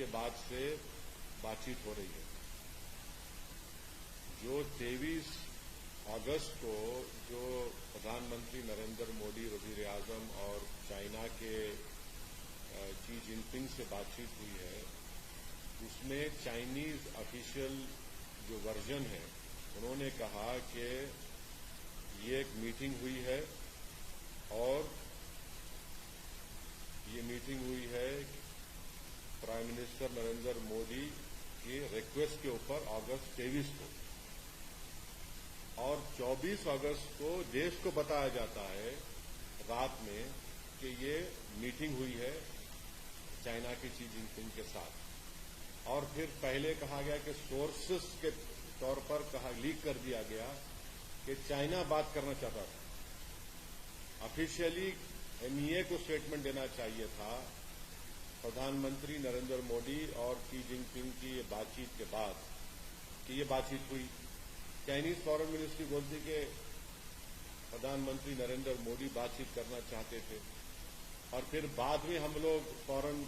के बाद से बातचीत हो रही है। जो 23 अगस्त को जो प्रधानमंत्री नरेंद्र मोदी, वजीर आजम और चाइना के शी जिनपिंग से बातचीत हुई है, उसमें चाइनीज ऑफिशियल जो वर्जन है, उन्होंने कहा कि ये एक मीटिंग हुई है और ये मीटिंग हुई है प्राइम मिनिस्टर नरेंद्र मोदी के रिक्वेस्ट के ऊपर अगस्त 23 को, और 24 अगस्त को देश को बताया जाता है रात में कि ये मीटिंग हुई है चाइना के शी जिनपिंग के साथ। और फिर पहले कहा गया कि सोर्सेस के तौर पर लीक कर दिया गया कि चाइना बात करना चाहता था। ऑफिशियली एमईए को स्टेटमेंट देना चाहिए था प्रधानमंत्री नरेंद्र मोदी और शी जिनपिंग की ये बातचीत के बाद कि ये बातचीत हुई। चाइनीज फॉरेन मिनिस्ट्री बोलती कि प्रधानमंत्री नरेंद्र मोदी बातचीत करना चाहते थे, और फिर बाद में हम लोग फॉरेन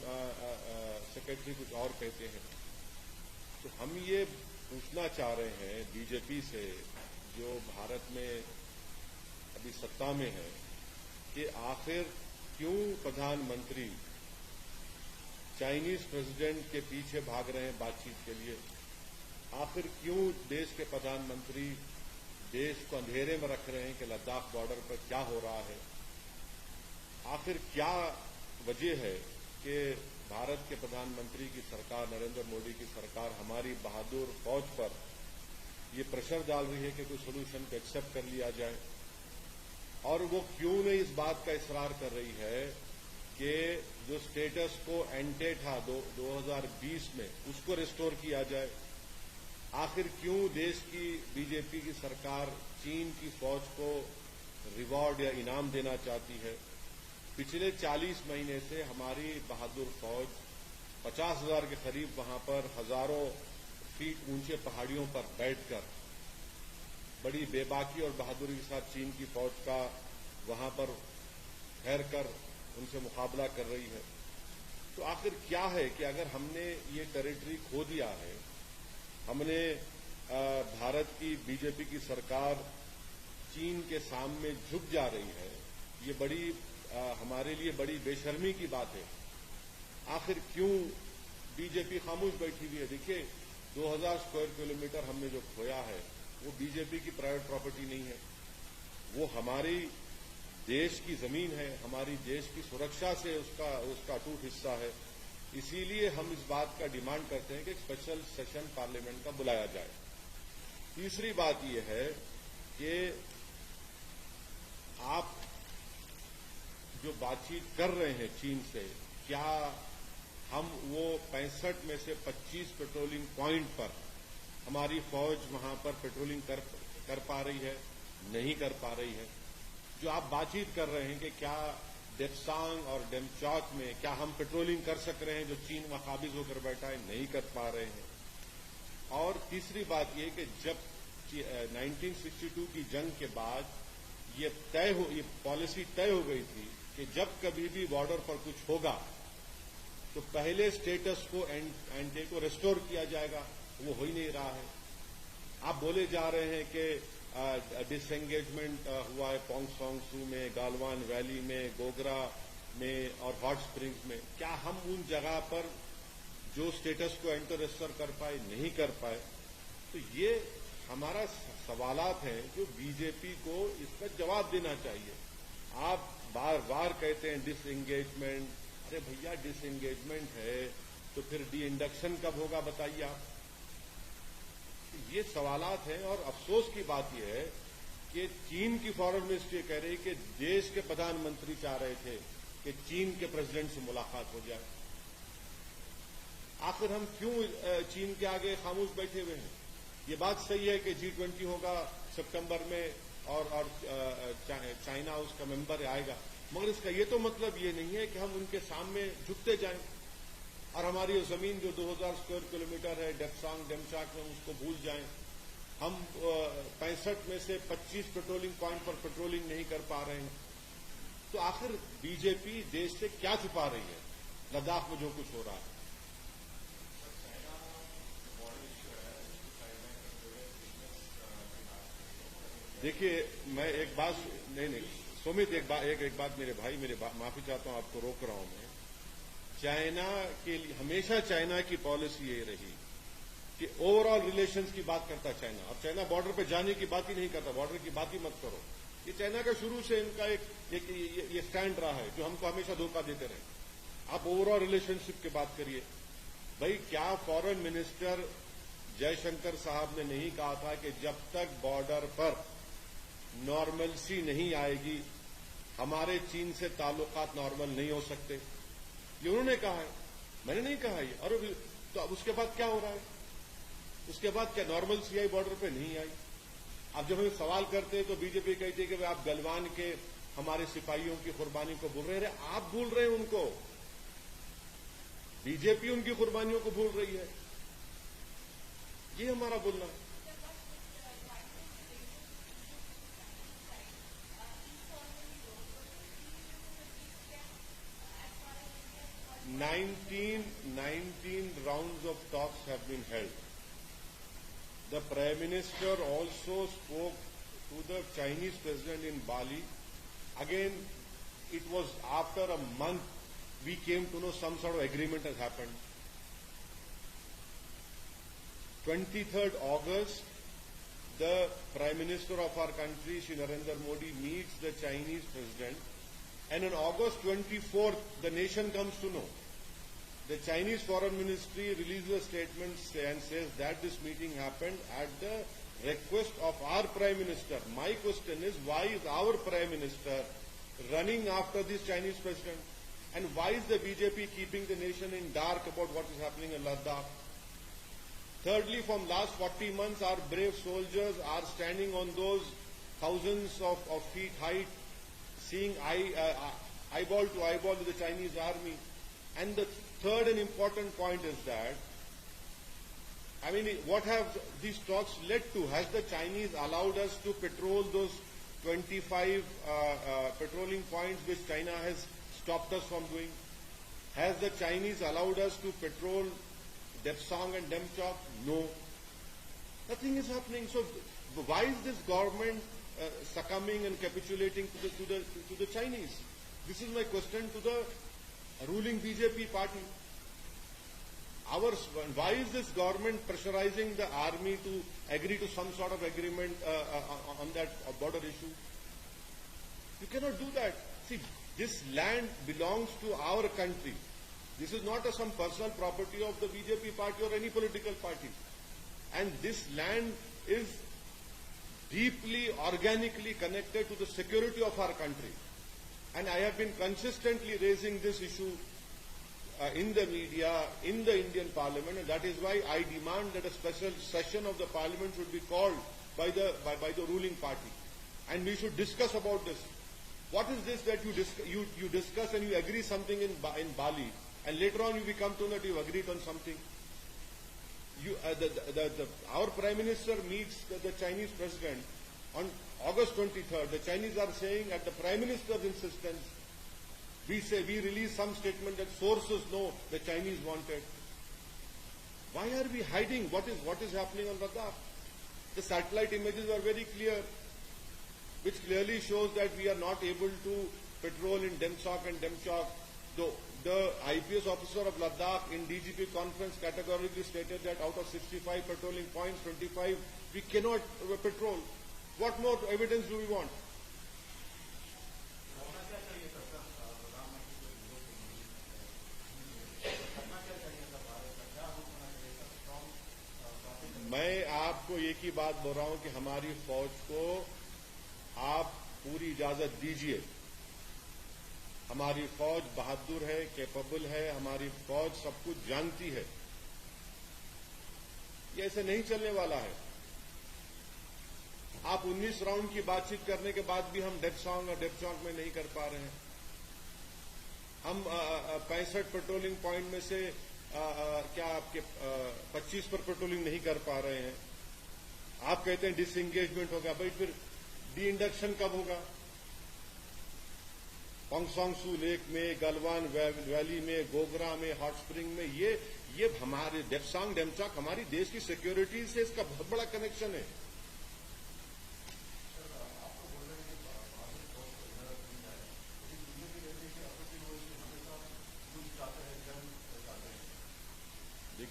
सेक्रेटरी कुछ और कहते हैं। तो हम ये पूछना चाह रहे हैं बीजेपी से, जो भारत में अभी सत्ता में है, कि आखिर क्यों प्रधानमंत्री चाइनीज प्रेसिडेंट के पीछे भाग रहे हैं बातचीत के लिए? आखिर क्यों देश के प्रधानमंत्री देश को अंधेरे में रख रहे हैं कि लद्दाख बॉर्डर पर क्या हो रहा है? आखिर क्या वजह है कि भारत के प्रधानमंत्री की सरकार, नरेंद्र मोदी की सरकार, हमारी बहादुर फौज पर ये प्रेशर डाल रही है कि कोई सोल्यूशन को एक्सेप्ट कर लिया जाए? और वो क्यों नहीं इस बात का इसरार कर रही है कि जो स्टेटस को एंटे था 2020 में, उसको रिस्टोर किया जाए? आखिर क्यों देश की बीजेपी की सरकार चीन की फौज को रिवॉर्ड या इनाम देना चाहती है? पिछले 40 महीने से हमारी बहादुर फौज 50,000 के करीब वहां पर हजारों फीट ऊंचे पहाड़ियों पर बैठकर बड़ी बेबाकी और बहादुरी के साथ चीन की फौज का वहां पर ठहरकर उनसे मुकाबला कर रही है। तो आखिर क्या है कि अगर हमने ये टेरिटरी खो दिया है, हमने भारत की बीजेपी की सरकार चीन के सामने झुक जा रही है, ये बड़ी हमारे लिए बड़ी बेशर्मी की बात है। आखिर क्यों बीजेपी खामोश बैठी हुई है? देखिए, 2000 स्क्वायर किलोमीटर हमने जो खोया है वो बीजेपी की प्राइवेट प्रॉपर्टी नहीं है, वो हमारी देश की जमीन है, हमारी देश की सुरक्षा से उसका अटूट हिस्सा है। इसीलिए हम इस बात का डिमांड करते हैं कि एक स्पेशल सेशन पार्लियामेंट का बुलाया जाए। तीसरी बात यह है कि आप जो बातचीत कर रहे हैं चीन से, क्या हम वो 65 में से 25 पेट्रोलिंग पॉइंट पर हमारी फौज वहां पर पेट्रोलिंग कर पा रही है? नहीं कर पा रही है। जो आप बातचीत कर रहे हैं कि क्या डेप्सांग और डेमचौक में क्या हम पेट्रोलिंग कर सक रहे हैं, जो चीन वहां काबिज होकर बैठा है? नहीं कर पा रहे हैं। और तीसरी बात यह कि जब 1962 की जंग के बाद ये पॉलिसी तय हो गई थी कि जब कभी भी बॉर्डर पर कुछ होगा तो पहले स्टेटस को एंटे को रिस्टोर किया जाएगा, वो हो ही नहीं रहा है। आप बोले जा रहे हैं कि डिसएंगेजमेंट हुआ है पोंगसोंग सू में, गालवान वैली में, गोगरा में और हॉट स्प्रिंग्स में। क्या हम उन जगह पर जो स्टेटस को एंटर रिस्टोर कर पाए? नहीं कर पाए। तो ये हमारा सवालात हैं जो बीजेपी को इसका जवाब देना चाहिए। आप बार बार कहते हैं डिसएंगेजमेंट। अरे भैया, डिसएंगेजमेंट है तो फिर डी इंडक्शन कब होगा बताइए आप? ये सवालात हैं। और अफसोस की बात यह है कि चीन की फॉरेन मिनिस्ट्री कह रही कि देश के प्रधानमंत्री चाह रहे थे कि चीन के प्रेसिडेंट से मुलाकात हो जाए। आखिर हम क्यों चीन के आगे खामोश बैठे हुए हैं? ये बात सही है कि G20 होगा सितंबर में और चाइना उसका मेंबर आएगा, मगर इसका ये तो मतलब ये नहीं है कि हम उनके सामने झुकते जाएं और हमारी जमीन जो 2000 स्क्वायर किलोमीटर है डेप्सांग डेमचाक में, उसको भूल जाएं। हम 65 में से 25 पेट्रोलिंग पॉइंट पर पेट्रोलिंग नहीं कर पा रहे हैं। तो आखिर बीजेपी देश से क्या छुपा रही है लद्दाख में जो कुछ हो रहा है? देखिए, मैं एक बात नहीं सुमित, एक बात मेरे माफी चाहता हूं, आपको रोक रहा हूं मैं। चाइना के लिए हमेशा चाइना की पॉलिसी ये रही कि ओवरऑल रिलेशंस की बात करता है चाइना। अब चाइना बॉर्डर पे जाने की बात ही नहीं करता, बॉर्डर की बात ही मत करो। ये चाइना का शुरू से इनका ये स्टैंड रहा है, जो हमको हमेशा धोखा देते रहे। आप ओवरऑल रिलेशनशिप की बात करिए। भाई, क्या फॉरेन मिनिस्टर जयशंकर साहब ने नहीं कहा था कि जब तक बॉर्डर पर नॉर्मलसी नहीं आएगी, हमारे चीन से ताल्लुकात नॉर्मल नहीं हो सकते? ये उन्होंने कहा है, मैंने नहीं कहा ये। और तो अब उसके बाद क्या हो रहा है? उसके बाद क्या नॉर्मलसी आई बॉर्डर पे? नहीं आई। अब जब हम सवाल करते हैं तो बीजेपी कहती है कि भाई आप गलवान के हमारे सिपाहियों की कुर्बानी को भूल रहे हैं। आप भूल रहे हैं उनको, बीजेपी उनकी कुर्बानियों को भूल रही है। ये हमारा बोलना है। 19 rounds of talks have been held. The Prime Minister also spoke to the Chinese President in Bali. Again, it was after a month we came to know some sort of agreement has happened. 23rd August, the Prime Minister of our country, Shri Narendra Modi, meets the Chinese President, and on August 24th, the nation comes to know. The Chinese Foreign Ministry releases a statement and says that this meeting happened at the request of our Prime Minister. My question is, why is our Prime Minister running after this Chinese President? And why is the BJP keeping the nation in dark about what is happening in Ladakh? Thirdly, from last 40 months, our brave soldiers are standing on those thousands of feet height, seeing eyeball to eyeball with the Chinese army. And the third and important point is that, I mean, what have these talks led to? Has the Chinese allowed us to patrol those 25 patrolling points which China has stopped us from doing? Has the Chinese allowed us to patrol Depsang and Demchok? No. Nothing is happening. So why is this government succumbing and capitulating to the Chinese? This is my question to the ruling BJP party. Why is this government pressurizing the army to agree to some sort of agreement on that border issue? You cannot do that. See, this land belongs to our country. This is not some personal property of the BJP party or any political party. And this land is deeply, organically connected to the security of our country. And I have been consistently raising this issue in the media, in the Indian Parliament, and that is why I demand that a special session of the Parliament should be called by the ruling party, and we should discuss about this. What is this that you discuss and you agree something in Bali, and later on you come to know that you agreed on something? Our Prime Minister meets the Chinese President on August 23rd. The Chinese are saying at the Prime Minister's insistence, we release some statement that sources know the Chinese wanted. Why are we hiding what is happening on Ladakh? The satellite images are very clear, which clearly shows that we are not able to patrol in Demchok and Demchok. The IPS officer of Ladakh in DGP conference categorically stated that out of 65 patrolling points, 25 we cannot patrol. What more evidence do we want? मैं आपको एक ही बात बोल रहा हूं कि हमारी फौज को आप पूरी इजाजत दीजिए। हमारी फौज बहादुर है, कैपेबल है, हमारी फौज सब कुछ जानती है। ये ऐसे नहीं चलने वाला है। आप 19 राउंड की बातचीत करने के बाद भी हम डेप्सांग और डेप्चौक में नहीं कर पा रहे हैं। हम 65 पेट्रोलिंग पॉइंट में से क्या आपके 25 पर पेट्रोलिंग नहीं कर पा रहे हैं। आप कहते हैं डिसएंगेजमेंट होगा। भाई फिर डी इंडक्शन कब होगा? पोंगसोंगसू लेक में, गलवान वैली में, गोगरा में, हॉट स्प्रिंग में, ये हमारे डेप्सांग डेमचौक हमारी देश की सिक्योरिटी से इसका बहुत बड़ा कनेक्शन है।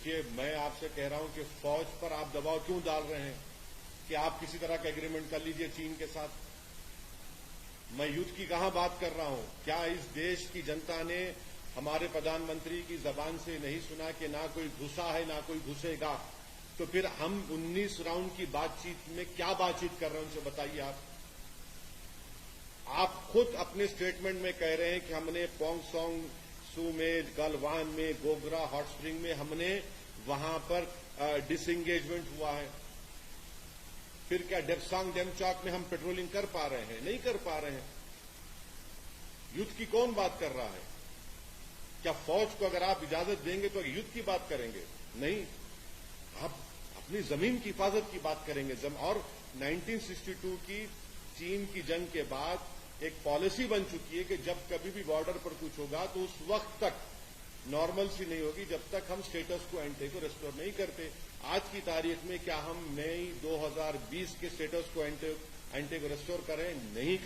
देखिए, मैं आपसे कह रहा हूं कि फौज पर आप दबाव क्यों डाल रहे हैं कि आप किसी तरह का एग्रीमेंट कर लीजिए चीन के साथ। मैं युद्ध की कहां बात कर रहा हूं। क्या इस देश की जनता ने हमारे प्रधानमंत्री की जबान से नहीं सुना कि ना कोई घुसा है ना कोई घुसेगा? तो फिर हम 19 राउंड की बातचीत में क्या बातचीत कर रहे हैं, उनसे बताइए आप खुद अपने स्टेटमेंट में कह रहे हैं कि हमने पोंगसोंग सू में, गलवान में, गोगरा, हॉट स्प्रिंग में हमने वहां पर डिसएंगेजमेंट हुआ है। फिर क्या डेप्सांग डेमचौक में हम पेट्रोलिंग कर पा रहे हैं? नहीं कर पा रहे हैं। युद्ध की कौन बात कर रहा है? क्या फौज को अगर आप इजाजत देंगे तो युद्ध की बात करेंगे? नहीं, आप अपनी जमीन की हिफाजत की बात करेंगे। और 1962 की चीन की जंग के बाद एक पॉलिसी बन चुकी है कि जब कभी भी बॉर्डर पर कुछ होगा तो उस वक्त तक नॉर्मलसी नहीं होगी जब तक हम स्टेटस को एंटे को रेस्टोर नहीं करते। आज की तारीख में क्या हम मई 2020 के स्टेटस को एंटे को रेस्टोर करें? नहीं कर